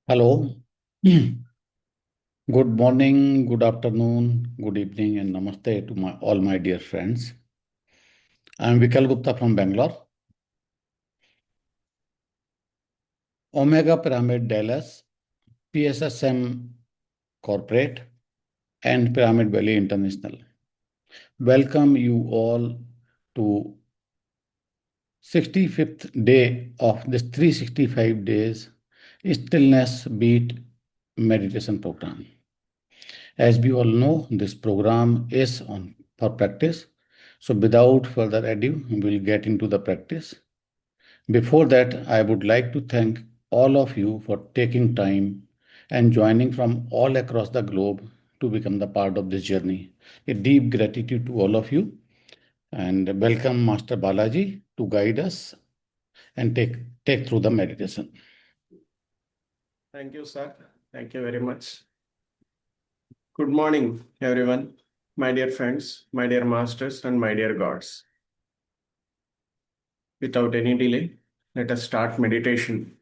Hello. Good morning, good afternoon, good evening, and namaste to all my dear friends. I am Vikal Gupta from Bangalore. Omega Pyramid Dallas, PSSM Corporate, and Pyramid Valley International. Welcome you all to 65th day of this 365 days Stillness Beat meditation program. As we all know, this program is on for practice. So without further ado, we'll get into the practice. Before that, I would like to thank all of you for taking time and joining from all across the globe to become the part of this journey. A deep gratitude to all of you and welcome Master Balaji to guide us and take through the meditation. Thank you, sir. Thank you very much. Good morning, everyone, my dear friends, my dear masters, and my dear gods. Without any delay, let us start meditation.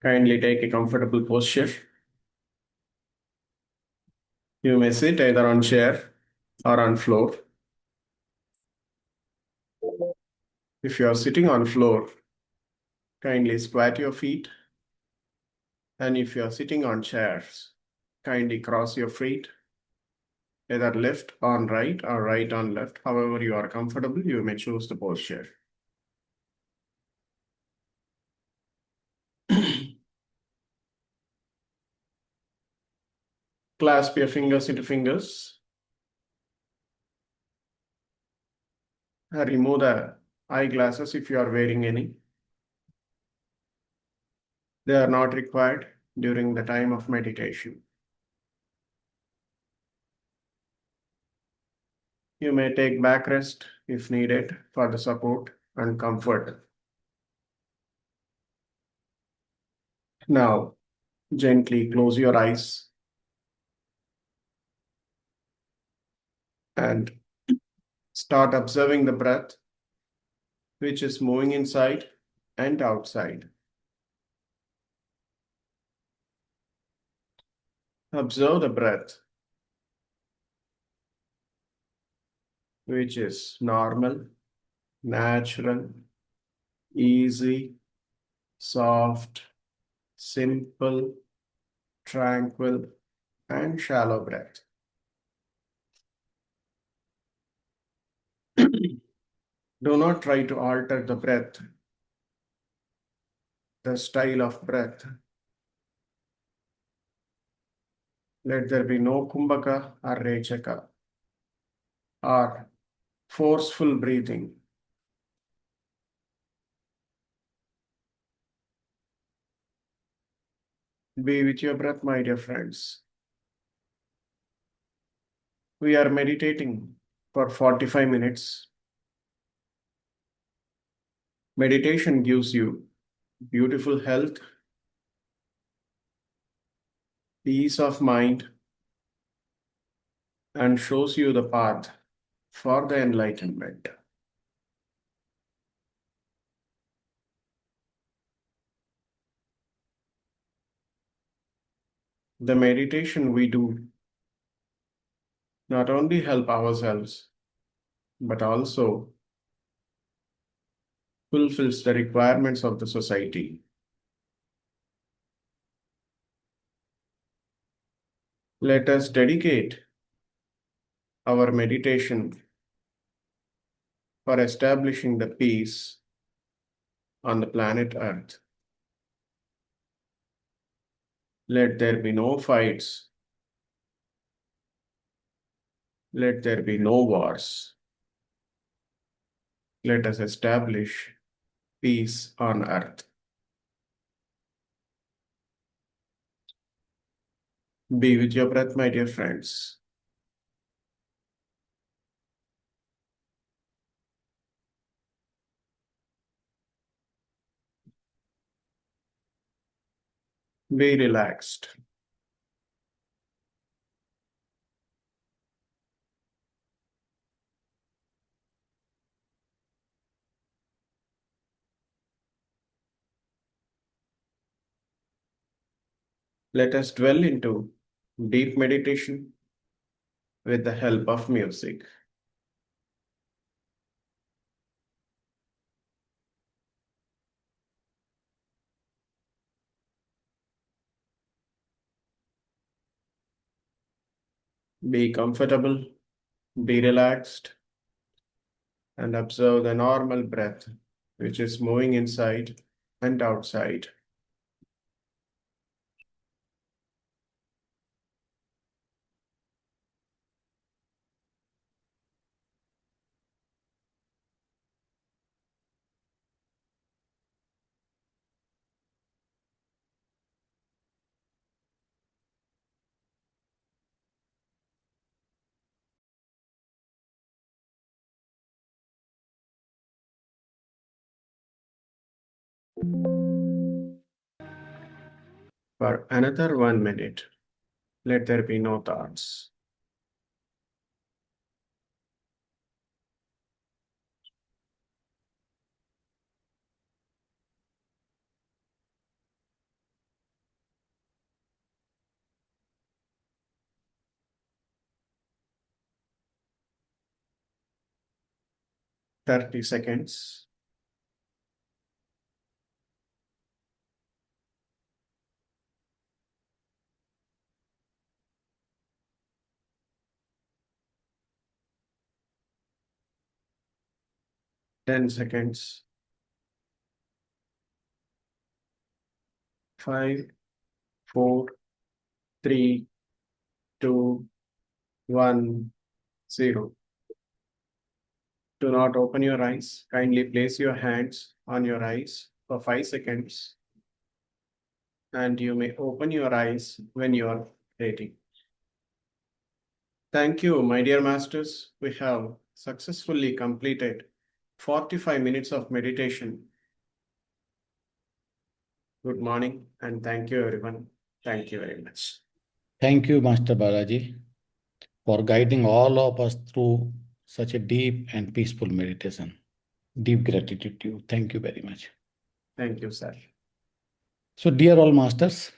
Kindly take a comfortable posture. You may sit either on chair or on floor. If you are sitting on floor, kindly squat your feet. And if you are sitting on chairs, kindly cross your feet, either left on right or right on left. However you are comfortable, you may choose the posture. Clasp your fingers into fingers. Remove the eyeglasses if you are wearing any. They are not required during the time of meditation. You may take back rest if needed for the support and comfort. Now, gently close your eyes and start observing the breath, which is moving inside and outside. Observe the breath, which is normal, natural, easy, soft, simple, tranquil, and shallow breath. Do not try to alter the breath, the style of breath. Let there be no kumbhaka or rechaka or forceful breathing. Be with your breath, my dear friends. We are meditating for 45 minutes. Meditation gives you beautiful health, peace of mind, and shows you the path for the enlightenment. The meditation we do not only help ourselves, but also fulfills the requirements of the society. Let us dedicate our meditation for establishing the peace on the planet Earth. Let there be no fights. Let there be no wars. Let us establish peace on Earth. Be with your breath, my dear friends. Be relaxed. Let us dwell into deep meditation with the help of music. Be comfortable, be relaxed, and observe the normal breath, which is moving inside and outside. For another 1 minute, let there be no thoughts. Thirty seconds. Ten seconds. 5, 4, 3, 2, 1, 0. Do not open your eyes. Kindly place your hands on your eyes for 5 seconds, and you may open your eyes when you are ready. Thank you, my dear masters. We have successfully completed 45 minutes of meditation. Good morning, and thank you, everyone. Thank you very much. Thank you, Master Balaji, for guiding all of us through such a deep and peaceful meditation. Deep gratitude to you. Thank you very much. Thank you, sir. So, dear all masters,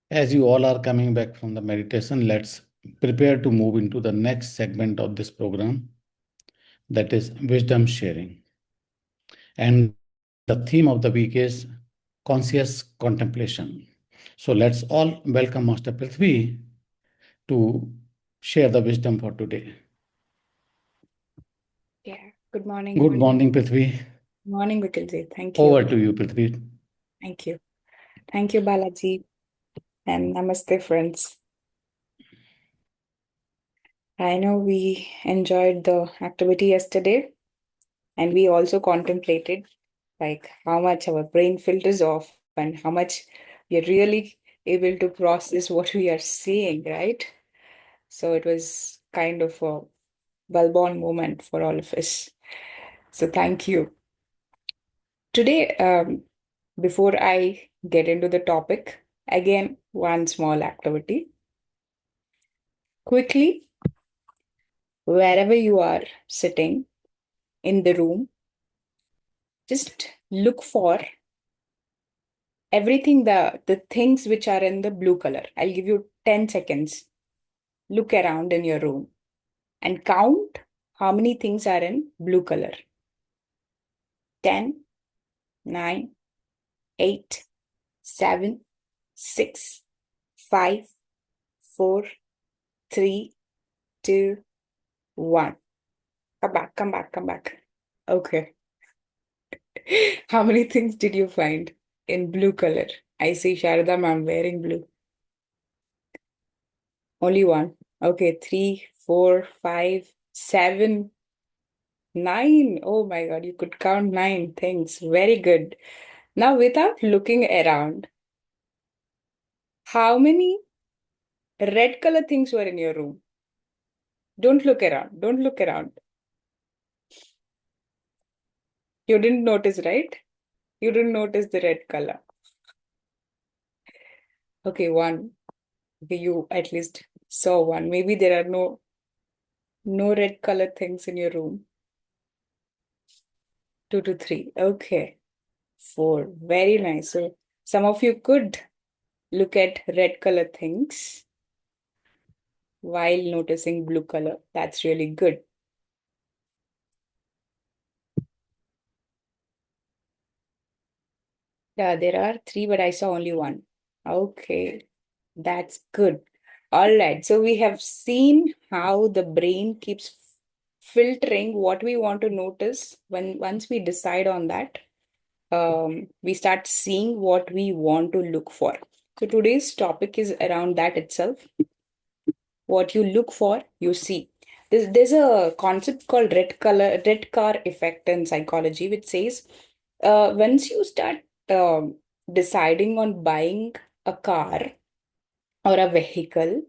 as you all are coming back from the meditation, let's prepare to move into the next segment of this program, that is wisdom sharing. And the theme of the week is conscious contemplation. So let's all welcome Master Prithvi to share the wisdom for today. Yeah, good morning. Good morning, Prithvi. Morning, Vikilji. Thank you. Over to you, Prithvi. Thank you. Thank you, Balaji. And namaste, friends. I know we enjoyed the activity yesterday, and we also contemplated like how much our brain filters off and how much we are really able to process what we are seeing, right? So it was kind of a well-born moment for all of us. So thank you. Today, before I get into the topic, again, one small activity. Quickly, wherever you are sitting in the room, just look for everything, the things which are in the blue color. I'll give you 10 seconds. Look around in your room and count how many things are in blue color. 10, 9, 8, 7, 6, 5, 4, 3, 2, 1. Come back, come back, come back. Okay. How many things did you find in blue color? I see Sharada ma'am wearing blue. Only one. Okay, 3, 4, 5, 7, 9. Oh my God, you could count 9 things. Very good. Now, without looking around, how many red color things were in your room? Don't look around. Don't look around. You didn't notice, right? You didn't notice the red color. Okay, one. Okay, you at least saw one. Maybe there are no red color things in your room. 2 to 3. Okay. 4. Very nice. So some of you could look at red color things while noticing blue color. That's really good. Yeah, there are three, but I saw only one. Okay, that's good. All right, so we have seen how the brain keeps filtering what we want to notice. Once we decide on that, we start seeing what we want to look for. So today's topic is around that itself. What you look for, you see. There's a concept called red car effect in psychology, which says once you start deciding on buying a car or a vehicle,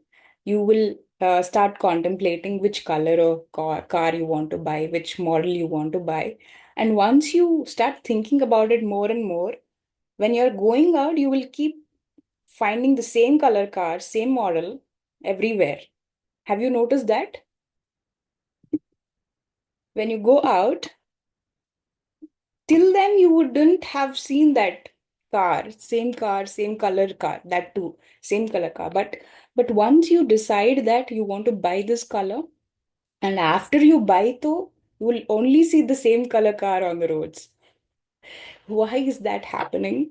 you will start contemplating which color of car you want to buy, which model you want to buy. And once you start thinking about it more and more, when you're going out, you will keep finding the same color car, same model everywhere. Have you noticed that? When you go out, till then you wouldn't have seen that car, same color car, that too, same color car. But once you decide that you want to buy this color, and after you buy though, you will only see the same color car on the roads. Why is that happening?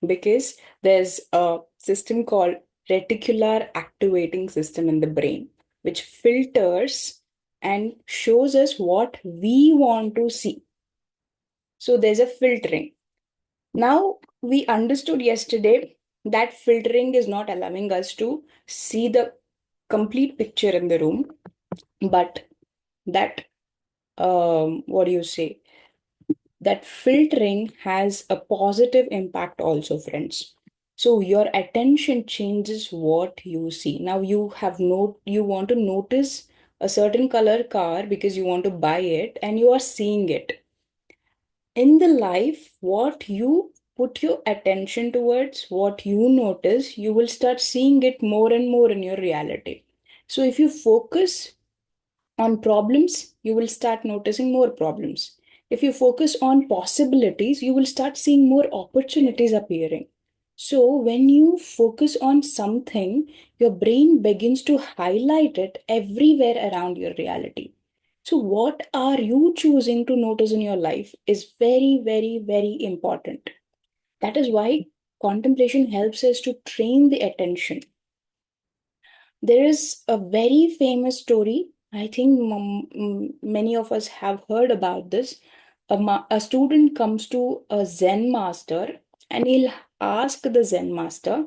Because there's a system called reticular activating system in the brain, which filters and shows us what we want to see. So there's a filtering. Now, we understood yesterday that filtering is not allowing us to see the complete picture in the room, but that, what do you say? That filtering has a positive impact also, friends. So your attention changes what you see. Now you want to notice a certain color car because you want to buy it and you are seeing it. In the life, what you put your attention towards, what you notice, you will start seeing it more and more in your reality. So if you focus on problems, you will start noticing more problems. If you focus on possibilities, you will start seeing more opportunities appearing. So, when you focus on something, your brain begins to highlight it everywhere around your reality. So, what are you choosing to notice in your life is very, very, very important. That is why contemplation helps us to train the attention. There is a very famous story. I think many of us have heard about this. A student comes to a Zen master and he'll ask the Zen master,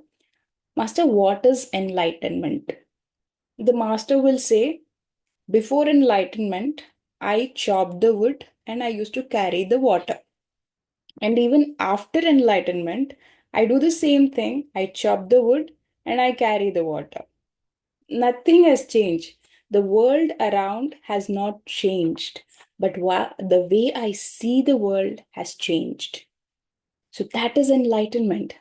Master, what is enlightenment? The master will say, before enlightenment, I chopped the wood and I used to carry the water. And even after enlightenment, I do the same thing. I chop the wood and I carry the water. Nothing has changed. The world around has not changed, but the way I see the world has changed. So that is enlightenment.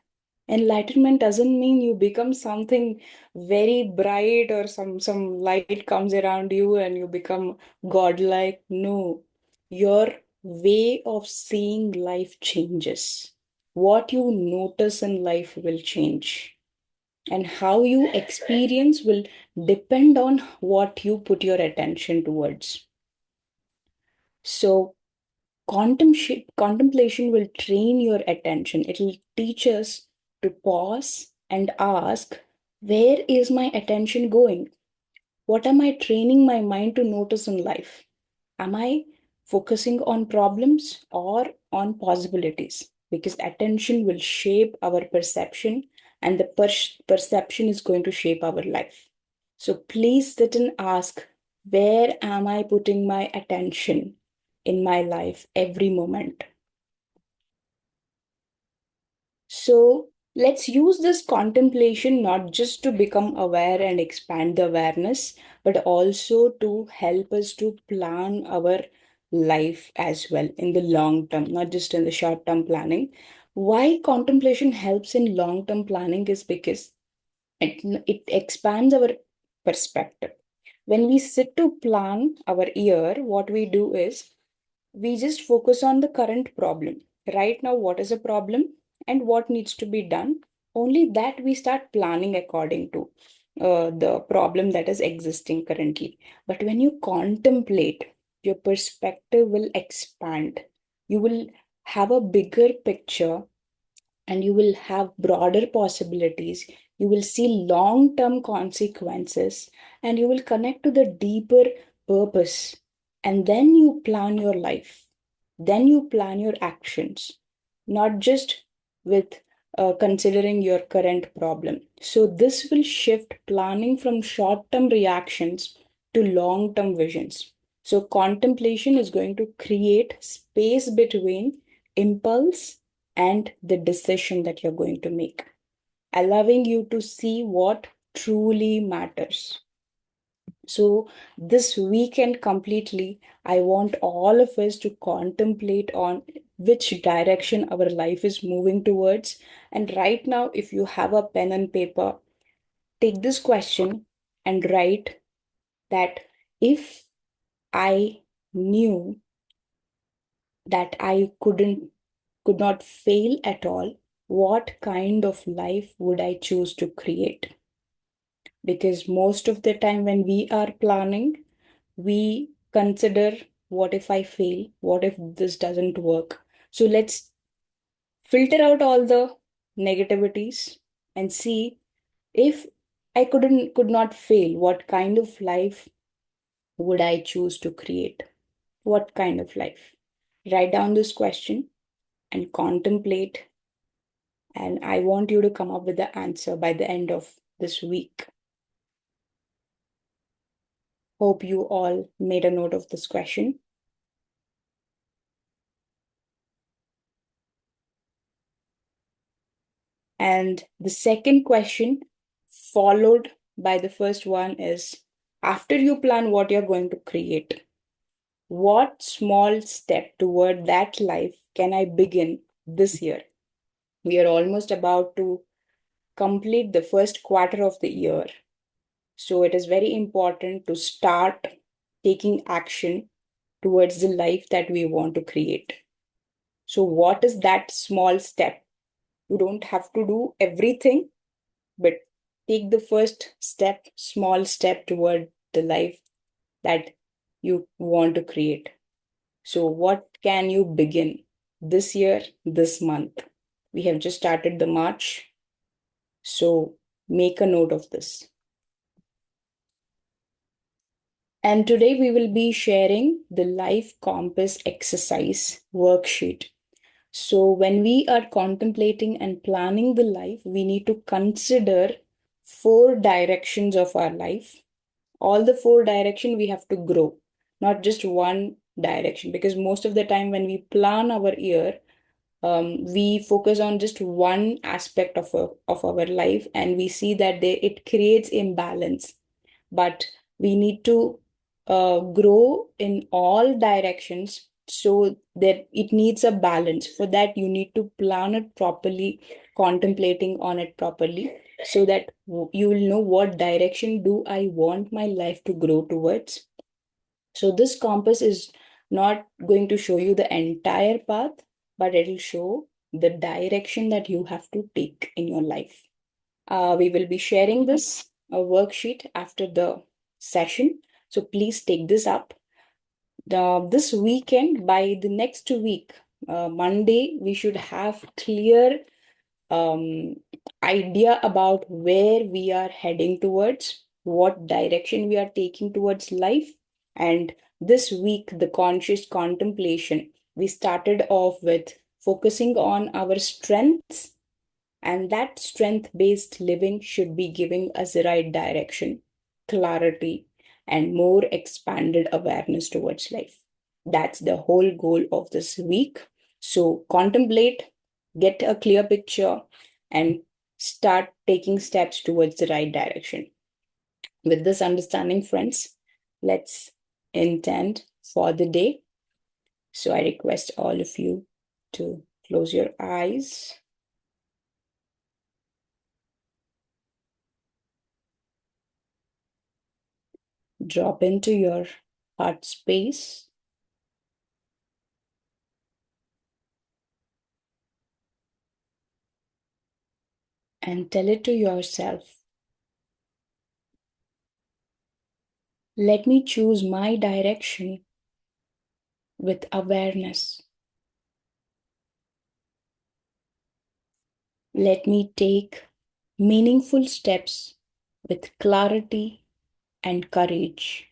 Enlightenment doesn't mean you become something very bright or some light comes around you and you become godlike. No, your way of seeing life changes. What you notice in life will change, and how you experience will depend on what you put your attention towards. So, contemplation will train your attention. It will teach us to pause and ask, where is my attention going? What am I training my mind to notice in life? Am I focusing on problems or on possibilities? Because attention will shape our perception, and the perception is going to shape our life. So please sit and ask, where am I putting my attention in my life every moment? So let's use this contemplation not just to become aware and expand the awareness, but also to help us to plan our life as well in the long term, not just in the short term planning. Why contemplation helps in long term planning is because it expands our perspective. When we sit to plan our year, what we do is we just focus on the current problem. Right now, what is a problem and what needs to be done? only that we start planning according to the problem that is existing currently. But when you contemplate, your perspective will expand. You will have a bigger picture and you will have broader possibilities. You will see long term consequences and you will connect to the deeper purpose. And then you plan your life. Then you plan your actions, not just with considering your current problem. So, this will shift planning from short term reactions to long term visions. So, contemplation is going to create space between impulse and the decision that you're going to make, allowing you to see what truly matters. So, this weekend completely, I want all of us to contemplate on which direction our life is moving towards. And right now, if you have a pen and paper, take this question and write that if I knew that I could not fail at all, what kind of life would I choose to create? Because most of the time when we are planning, we consider what if I fail? What if this doesn't work? So let's filter out all the negativities and see if I could not fail, what kind of life would I choose to create? What kind of life? Write down this question and contemplate. And I want you to come up with the answer by the end of this week. Hope you all made a note of this question. And the second question, followed by the first one, is after you plan what you're going to create, what small step toward that life can I begin this year? We are almost about to complete the first quarter of the year. So it is very important to start taking action towards the life that we want to create. So, what is that small step? You don't have to do everything, but take the first step, small step toward the life that you want to create. So, what can you begin this year, this month? We have just started the March. So, make a note of this. And today we will be sharing the Life Compass exercise worksheet. So, when we are contemplating and planning the life, we need to consider 4 directions of our life. All the 4 directions we have to grow, not just one direction. Because most of the time, when we plan our year, we focus on just one aspect of our life and we see that it creates imbalance. But we need to grow in all directions so that it needs a balance. For that, you need to plan it properly, contemplating on it properly, so that you will know what direction do I want my life to grow towards. So this compass is not going to show you the entire path, but it will show the direction that you have to take in your life. We will be sharing this worksheet after the session. So please take this up. This weekend, by the next week, Monday, we should have clear idea about where we are heading towards, what direction we are taking towards life. And this week, the conscious contemplation, we started off with focusing on our strengths, and that strength based living should be giving us the right direction, clarity, and more expanded awareness towards life. That's the whole goal of this week. So, contemplate, get a clear picture, and start taking steps towards the right direction. With this understanding, friends, let's intend for the day. So, I request all of you to close your eyes. Drop into your heart space. and tell it to yourself. Let me choose my direction with awareness. Let me take meaningful steps with clarity and courage.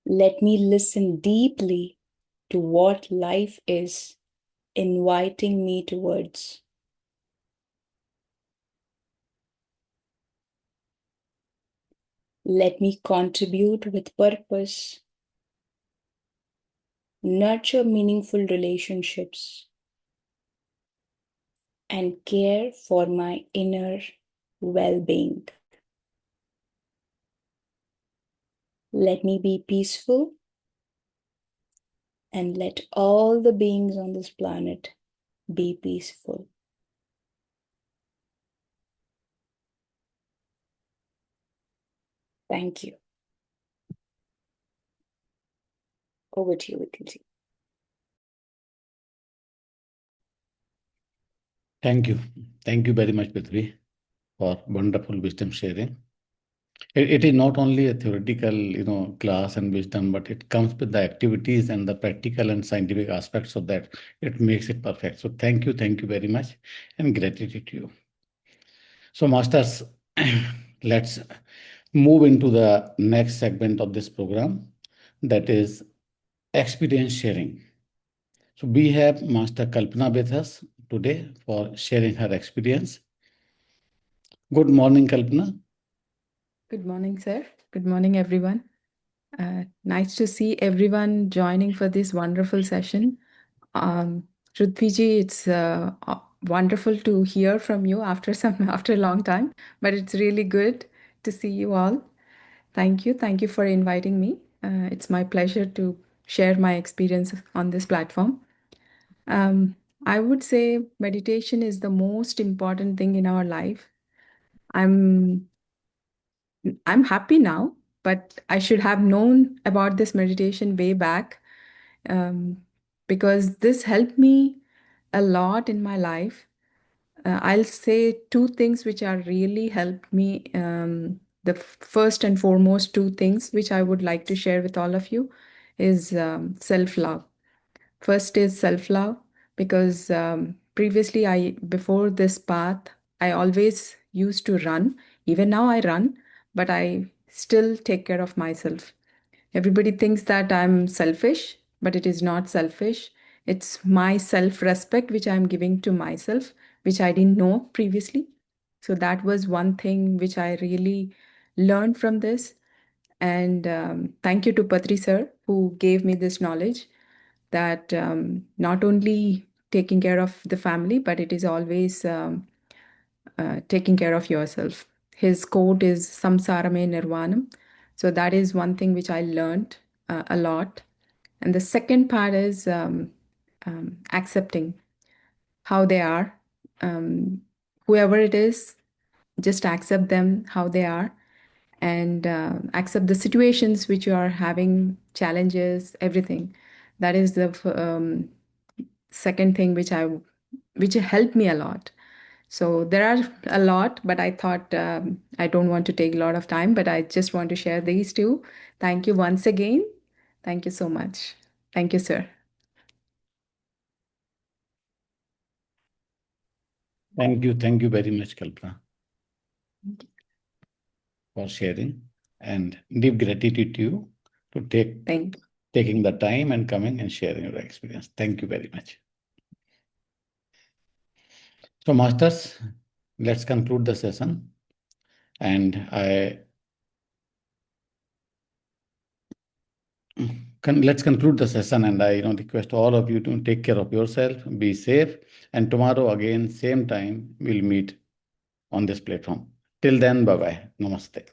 Let me listen deeply to what life is inviting me towards. Let me contribute with purpose, nurture meaningful relationships, and care for my inner well-being. Let me be peaceful and let all the beings on this planet be peaceful. Thank you. Over to you, Vikilji. Thank you. Thank you very much, Prithvi, for wonderful wisdom sharing. It is not only a theoretical, class and wisdom, but it comes with the activities and the practical and scientific aspects of that. It makes it perfect. So thank you very much, and gratitude to you. So, masters, let's move into the next segment of this program, that is experience sharing. So we have Master Kalpana with us today for sharing her experience. Good morning, Kalpana. Good morning, sir. Good morning, everyone. Nice to see everyone joining for this wonderful session. Prithviji, it's wonderful to hear from you after after a long time, but it's really good to see you all. Thank you. Thank you for inviting me. It's my pleasure to share my experience on this platform. I would say meditation is the most important thing in our life. I'm happy now, but I should have known about this meditation way back, um, because this helped me a lot in my life. I'll say two things which are really helped me. The first and foremost two things which I would like to share with all of you is self-love. First is self-love, because previously, before this path, I always used to run. Even now I run, but I still take care of myself. Everybody thinks that I'm selfish, but it is not selfish. It's my self-respect which I'm giving to myself, which I didn't know previously. So that was one thing which I really learned from this. And thank you to Patri sir who gave me this knowledge that not only taking care of the family, but it is always taking care of yourself. His quote is samsarame nirvanam. So that is one thing which I learned a lot. And the second part is accepting how they are. Whoever it is, just accept them how they are, and accept the situations which you are having, challenges, everything. That is the second thing which helped me a lot. So there are a lot, but I thought I don't want to take a lot of time, but I just want to share these two. Thank you once again. Thank you so much. Thank you, sir. Thank you very much, Kalpana, for sharing, and deep gratitude to you to taking the time and coming and sharing your experience. Thank you very much. So, masters, let's conclude the session. And let's conclude the session, and I request all of you to take care of yourself, be safe, and tomorrow again, same time, we'll meet on this platform. Till then, bye-bye. Namaste.